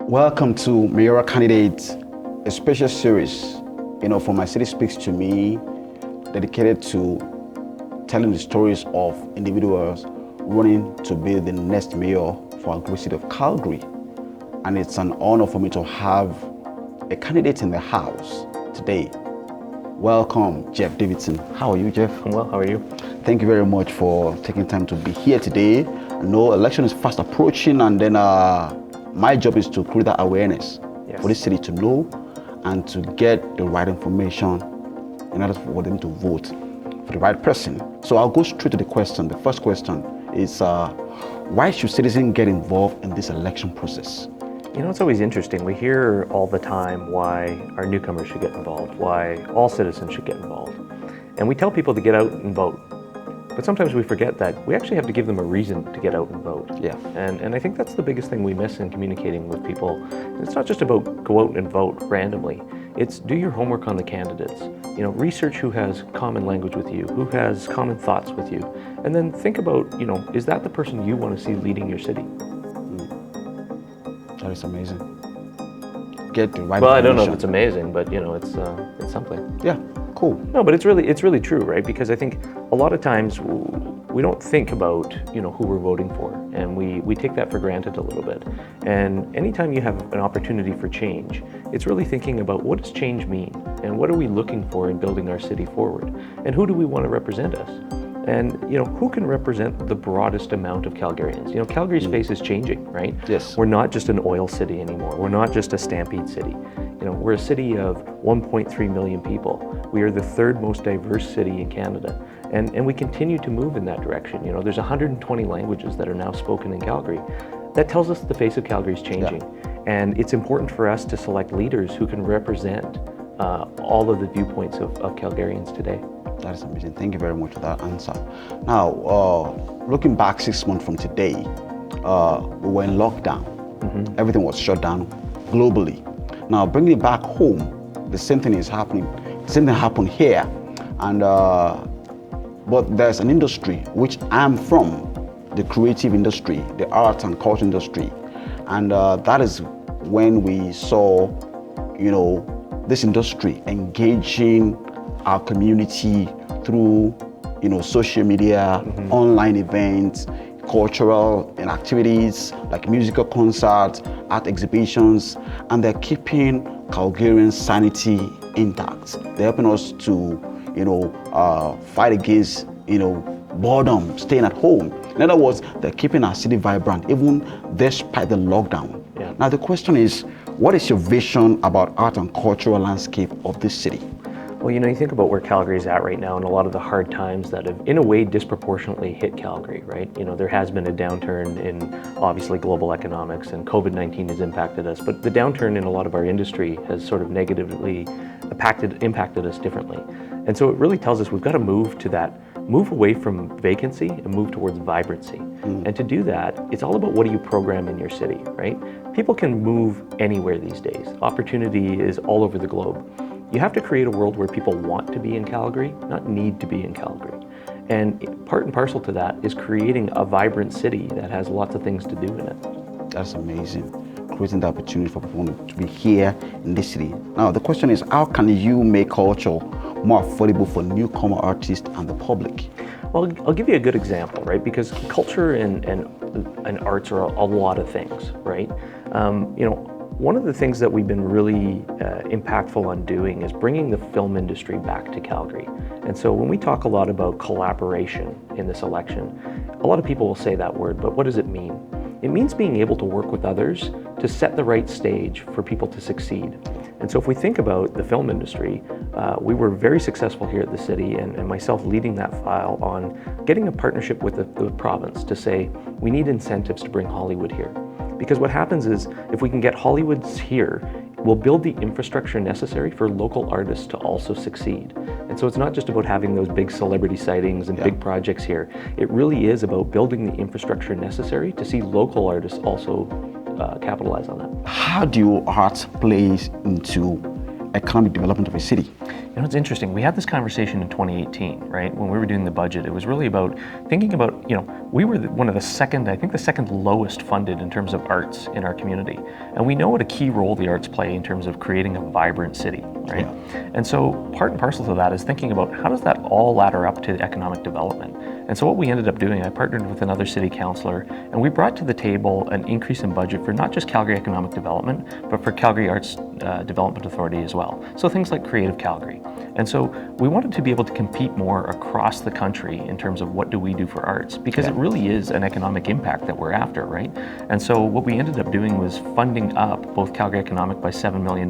Welcome to Mayoral Candidates, a special series, from My City Speaks to Me, dedicated to telling the stories of individuals running to be the next mayor for our great city of Calgary. And it's an honor for me to have a candidate in the house today. Welcome, Jeff Davison. How are you, Jeff? I'm well, how are you? Thank you very much for taking time to be here today. I know election is fast approaching, and then my job is to create that awareness for this city to know and to get the right information in order for them to vote for the right person. So I'll go straight to the question. The first question is, why should citizens get involved in this election process? It's always interesting. We hear all the time why our newcomers should get involved, why all citizens should get involved. And we tell people to get out and vote. But sometimes we forget that we actually have to give them a reason to get out and vote. Yeah. And I think that's the biggest thing we miss in communicating with people. It's not just about go out and vote randomly. It's do your homework on the candidates. Research who has common language with you, who has common thoughts with you. And then think about, is that the person you want to see leading your city? That is amazing. Get the right Well, I information. don't know if it's amazing, but it's something. Yeah, cool. No, but it's really true, right? Because I think a lot of times we don't think about, who we're voting for, and we take that for granted a little bit. And anytime you have an opportunity for change, it's really thinking about what does change mean, and what are we looking for in building our city forward, and who do we want to represent us? And who can represent the broadest amount of Calgarians? Calgary's face is changing, right? Yes. We're not just an oil city anymore. We're not just a stampede city. We're a city of 1.3 million people. We are the third most diverse city in Canada. And we continue to move in that direction. There's 120 languages that are now spoken in Calgary. That tells us the face of Calgary is changing. Yeah. And it's important for us to select leaders who can represent all of the viewpoints of Calgarians today. That is amazing. Thank you very much for that answer. Now, looking back 6 months from today, we were in lockdown. Mm-hmm. Everything was shut down globally. Now, bringing it back home, the same thing is happening. The same thing happened here. And but there's an industry which I'm from, the creative industry, the art and culture industry. And that is when we saw, this industry engaging our community through, social media, mm-hmm. online events, cultural activities like musical concerts, art exhibitions, and they're keeping Calgarian sanity intact. They're helping us to, fight against, boredom, staying at home. In other words, they're keeping our city vibrant, even despite the lockdown. Yeah. Now the question is, what is your vision about art and cultural landscape of this city? Well, you think about where Calgary is at right now and a lot of the hard times that have, in a way, disproportionately hit Calgary, right? There has been a downturn in, obviously, global economics, and COVID-19 has impacted us, but the downturn in a lot of our industry has sort of negatively impacted us differently. And so it really tells us we've got to move away from vacancy and move towards vibrancy. And to do that, it's all about what do you program in your city, right? People can move anywhere these days. Opportunity is all over the globe. You have to create a world where people want to be in Calgary, not need to be in Calgary. And part and parcel to that is creating a vibrant city that has lots of things to do in it. That's amazing. Creating the opportunity for people to be here in this city. Now, the question is, how can you make culture more affordable for newcomer artists and the public? Well, I'll give you a good example, right? Because culture and arts are a lot of things, right? One of the things that we've been really impactful on doing is bringing the film industry back to Calgary. And so when we talk a lot about collaboration in this election, a lot of people will say that word, but what does it mean? It means being able to work with others to set the right stage for people to succeed. And so if we think about the film industry, we were very successful here at the city, and myself leading that file on getting a partnership with the province to say, we need incentives to bring Hollywood here. Because what happens is, if we can get Hollywoods here, we'll build the infrastructure necessary for local artists to also succeed. And so it's not just about having those big celebrity sightings and big projects here. It really is about building the infrastructure necessary to see local artists also capitalize on that. How do art plays into, economic development of a city? You know, it's interesting. We had this conversation in 2018, right? When we were doing the budget, it was really about thinking about, we were one of the second, I think the second lowest funded in terms of arts in our community. And we know what a key role the arts play in terms of creating a vibrant city, right? Yeah. And so part and parcel to that is thinking about how does that all ladder up to economic development? And so what we ended up doing, I partnered with another city councillor, and we brought to the table an increase in budget for not just Calgary Economic Development, but for Calgary Arts Development Authority as well. So things like Creative Calgary. And so we wanted to be able to compete more across the country in terms of what do we do for arts, because it really is an economic impact that we're after, right? And so what we ended up doing was funding up both Calgary Economic by $7 million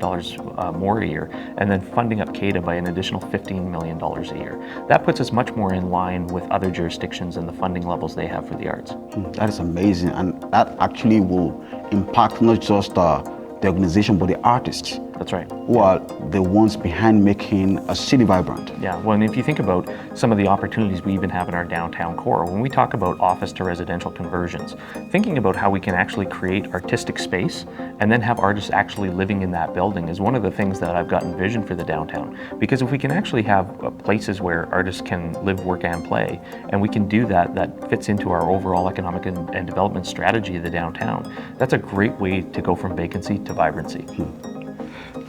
more a year, and then funding up CADA by an additional $15 million a year. That puts us much more in line with other jurisdictions and the funding levels they have for the arts. That is amazing, and that actually will impact not just the organization, but the artists. That's right. Who are the ones behind making a city vibrant. Yeah, well, and if you think about some of the opportunities we even have in our downtown core, when we talk about office to residential conversions, thinking about how we can actually create artistic space and then have artists actually living in that building is one of the things that I've got envisioned for the downtown. Because if we can actually have places where artists can live, work, and play, and we can do that, that fits into our overall economic and development strategy of the downtown, that's a great way to go from vacancy to vibrancy.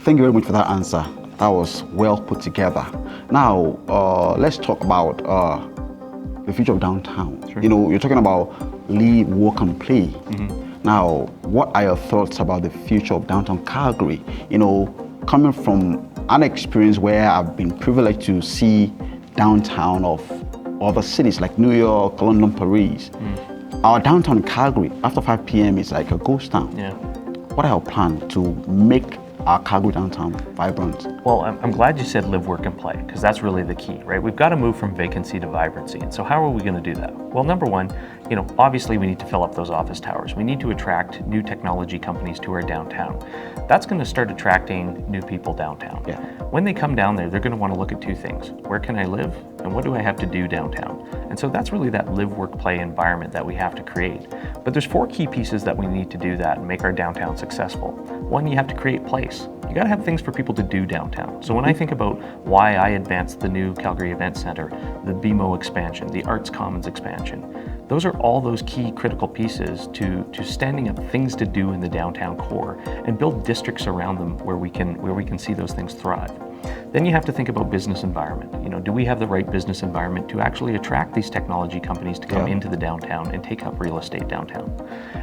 Thank you very much for that answer. That was well put together. Now, let's talk about the future of downtown. Sure. You're talking about live, work, and play. Mm-hmm. Now, what are your thoughts about the future of downtown Calgary? Coming from an experience where I've been privileged to see downtown of other cities like New York, London, Paris. Mm. Our downtown Calgary, after 5 p.m. is like a ghost town. Yeah. What are your plans to make our Calgary downtown vibrant? Well, I'm glad you said live, work, and play, because that's really the key, right? We've got to move from vacancy to vibrancy. And so how are we going to do that? Well, number one, obviously we need to fill up those office towers. We need to attract new technology companies to our downtown. That's going to start attracting new people downtown. Yeah. When they come down there, they're going to want to look at two things. Where can I live? And what do I have to do downtown? And so that's really that live, work, play environment that we have to create. But there's 4 key pieces that we need to do that and make our downtown successful. One, you have to create place. You got to have things for people to do downtown. So when I think about why I advanced the new Calgary Event Center, the BMO expansion, the Arts Commons expansion, those are all those key critical pieces to standing up things to do in the downtown core and build districts around them where we can see those things thrive. Then you have to think about business environment. Do we have the right business environment to actually attract these technology companies to come into the downtown and take up real estate downtown?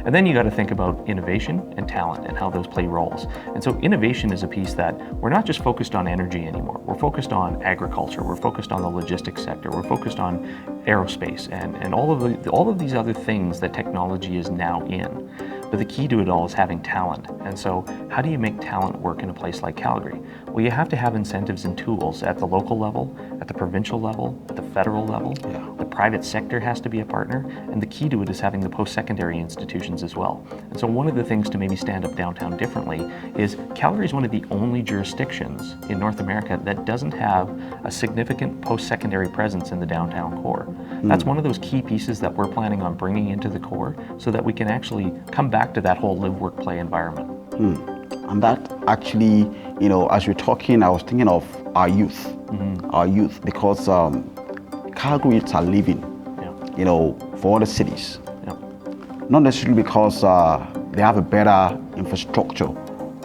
And then you got to think about innovation and talent and how those play roles. And so innovation is a piece that we're not just focused on energy anymore. We're focused on agriculture. We're focused on the logistics sector. We're focused on aerospace and all of these other things that technology is now in. But the key to it all is having talent. And so how do you make talent work in a place like Calgary? Well, you have to have incentives and tools at the local level, at the provincial level, at the federal level. Yeah. The private sector has to be a partner. And the key to it is having the post-secondary institutions as well. And so one of the things to maybe stand up downtown differently is Calgary is one of the only jurisdictions in North America that doesn't have a significant post-secondary presence in the downtown core. That's one of those key pieces that we're planning on bringing into the core so that we can actually come back to that whole live, work, play environment. And that actually, as you're talking, I was thinking of our youth, because Calgary's are living, for other cities. Yeah. Not necessarily because they have a better infrastructure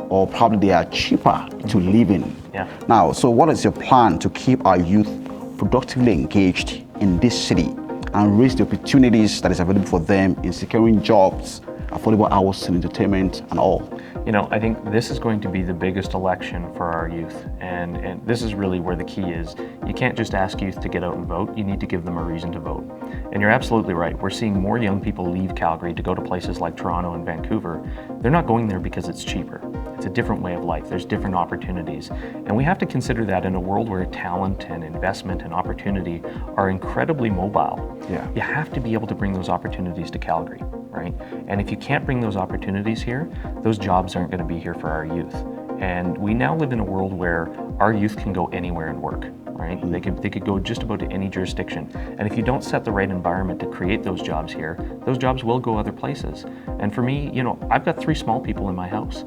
or probably they are cheaper to live in. Yeah. Now, so what is your plan to keep our youth productively engaged in this city and raise the opportunities that is available for them in securing jobs, affordable hours and entertainment and all? I think this is going to be the biggest election for our youth, and this is really where the key is. You can't just ask youth to get out and vote, you need to give them a reason to vote. And you're absolutely right, we're seeing more young people leave Calgary to go to places like Toronto and Vancouver. They're not going there because it's cheaper. It's a different way of life, there's different opportunities. And we have to consider that in a world where talent and investment and opportunity are incredibly mobile. Yeah. You have to be able to bring those opportunities to Calgary, right? And if you can't bring those opportunities here, those jobs aren't going to be here for our youth. And we now live in a world where our youth can go anywhere and work, right? They could go just about to any jurisdiction. And if you don't set the right environment to create those jobs here, those jobs will go other places. And for me, I've got 3 small people in my house.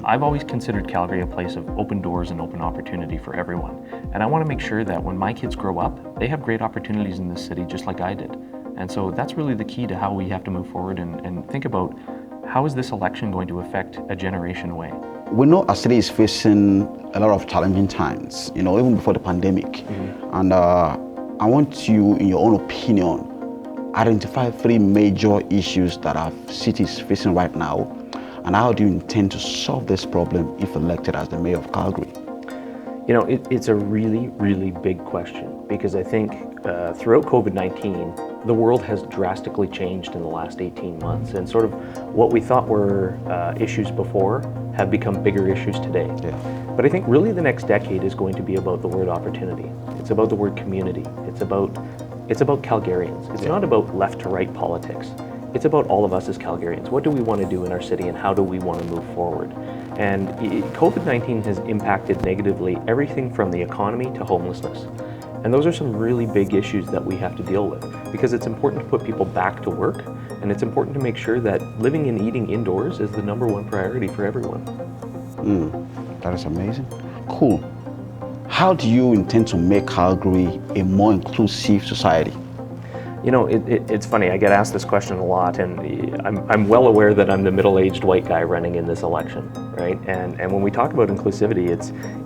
I've always considered Calgary a place of open doors and open opportunity for everyone. And I want to make sure that when my kids grow up, they have great opportunities in this city just like I did. And so that's really the key to how we have to move forward and think about how is this election going to affect a generation away. We know our city is facing a lot of challenging times, even before the pandemic. And I want you, in your own opinion, identify 3 major issues that our city is facing right now, and how do you intend to solve this problem if elected as the mayor of Calgary? It's a really, really big question, because I think throughout COVID-19, the world has drastically changed in the last 18 months, and sort of what we thought were issues before have become bigger issues today. Yeah. But I think really the next decade is going to be about the word opportunity. It's about the word community. It's about Calgarians. It's not about left to right politics. It's about all of us as Calgarians. What do we want to do in our city, and how do we want to move forward? And COVID-19 has impacted negatively everything from the economy to homelessness. And those are some really big issues that we have to deal with, because it's important to put people back to work, and it's important to make sure that living and eating indoors is the #1 priority for everyone. That is amazing. Cool. How do you intend to make Calgary a more inclusive society? It's funny, I get asked this question a lot, and I'm well aware that I'm the middle-aged white guy running in this election, right? And when we talk about inclusivity,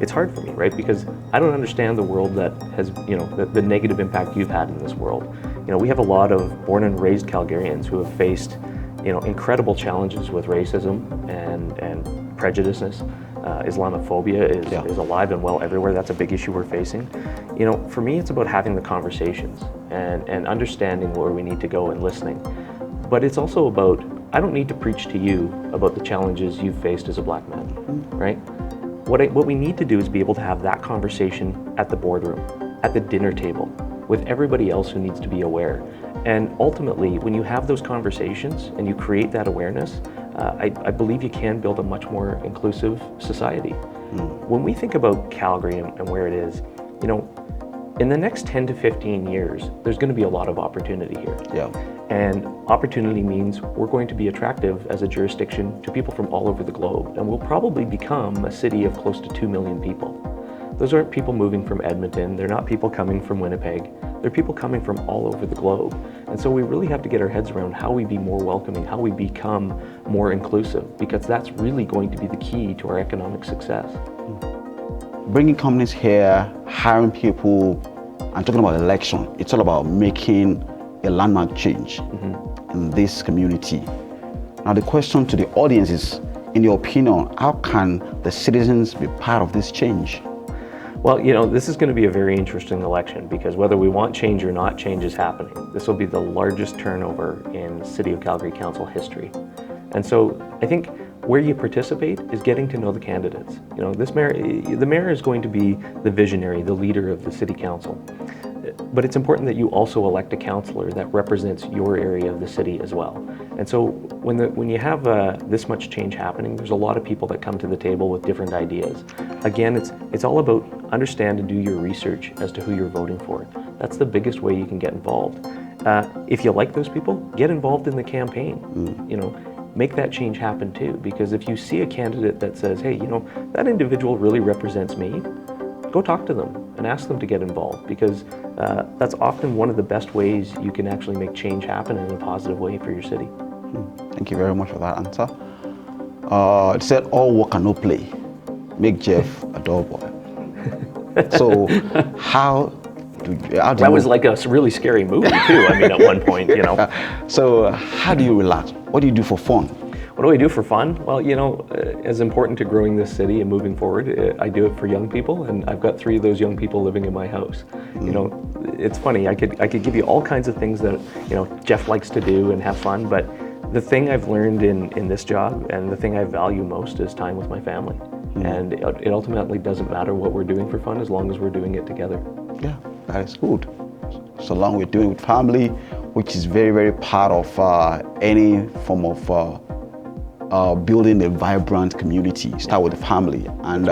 it's hard for me, right? Because I don't understand the world that has, the negative impact you've had in this world. We have a lot of born and raised Calgarians who have faced, incredible challenges with racism and prejudiceness. Islamophobia is alive and well everywhere. That's a big issue we're facing. For me, it's about having the conversations and understanding where we need to go and listening. But it's also about, I don't need to preach to you about the challenges you've faced as a Black man, right? What we need to do is be able to have that conversation at the boardroom, at the dinner table, with everybody else who needs to be aware. And ultimately, when you have those conversations and you create that awareness, I believe you can build a much more inclusive society. When we think about Calgary and where it is, in the next 10 to 15 years, there's going to be a lot of opportunity here. Yeah. And opportunity means we're going to be attractive as a jurisdiction to people from all over the globe, and we'll probably become a city of close to 2 million people. Those aren't people moving from Edmonton, they're not people coming from Winnipeg, they're people coming from all over the globe. And so we really have to get our heads around how we be more welcoming, how we become more inclusive, because that's really going to be the key to our economic success. Bringing companies here, hiring people, and talking about election, it's all about making a landmark change in this community. Now the question to the audience is, in your opinion, how can the citizens be part of this change? Well, this is going to be a very interesting election, because whether we want change or not, change is happening. This will be the largest turnover in City of Calgary Council history. And so I think where you participate is getting to know the candidates. The mayor is going to be the visionary, the leader of the city council. But it's important that you also elect a councillor that represents your area of the city as well. And so when you have this much change happening, there's a lot of people that come to the table with different ideas. Again, it's all about understand and do your research as to who you're voting for. That's the biggest way you can get involved. If you like those people, get involved in the campaign. Make that change happen too, because if you see a candidate that says, hey, that individual really represents me, go talk to them and ask them to get involved, because that's often one of the best ways you can actually make change happen in a positive way for your city. Thank you very much for that answer. It said all work and no play make Jeff a dull boy. So how do that was like a really scary movie too. I mean, at one point, So how do you relax? What do you do for fun? What do I do for fun? Well, as important to growing this city and moving forward, I do it for young people, and I've got 3 of those young people living in my house. It's funny, I could give you all kinds of things that, Jeff likes to do and have fun, but the thing I've learned in this job and the thing I value most is time with my family. And it ultimately doesn't matter what we're doing for fun as long as we're doing it together. Yeah, that is good. So long we're doing it with family, which is very, very part of any form of building a vibrant community. Start with the family, and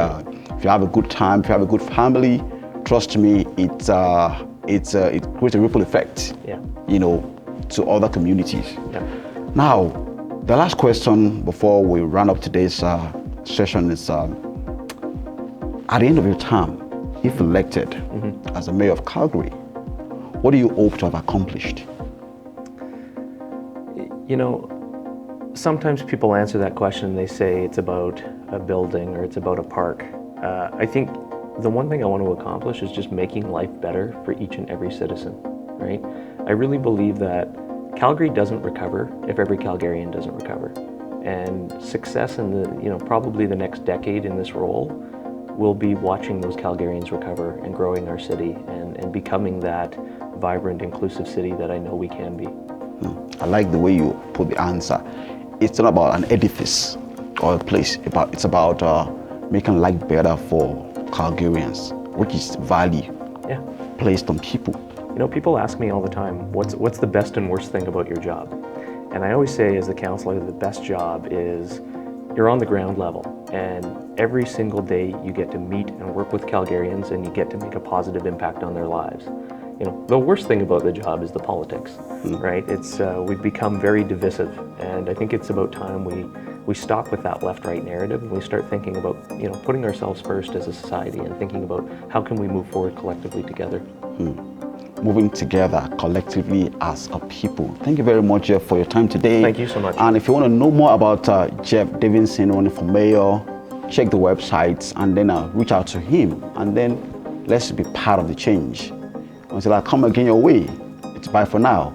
if you have a good time, if you have a good family, trust me, it creates a ripple effect. Yeah. To other communities. Yeah. Now, the last question before we run up today's session is at the end of your term, if elected as the mayor of Calgary, what do you hope to have accomplished? You know, sometimes people answer that question and they say it's about a building or it's about a park. I think the one thing I want to accomplish is just making life better for each and every citizen, right? I really believe that Calgary doesn't recover if every Calgarian doesn't recover. And success in the, probably the next decade in this role will be watching those Calgarians recover and growing our city and becoming that vibrant, inclusive city that I know we can be. I like the way you put the answer. It's not about an edifice or a place. It's about making life better for Calgarians, which is value placed on people. People ask me all the time, what's the best and worst thing about your job? And I always say as a councillor, the best job is you're on the ground level, and every single day you get to meet and work with Calgarians and you get to make a positive impact on their lives. The worst thing about the job is the politics, right? It's we've become very divisive, and I think it's about time we stop with that left-right narrative and we start thinking about putting ourselves first as a society and thinking about how can we move forward collectively together. Moving together collectively as a people. Thank you very much, Jeff, for your time today. Thank you so much. And if you want to know more about Jeff Davison running for mayor, check the websites and then reach out to him, and then let's be part of the change. Until I come again your way, it's bye for now.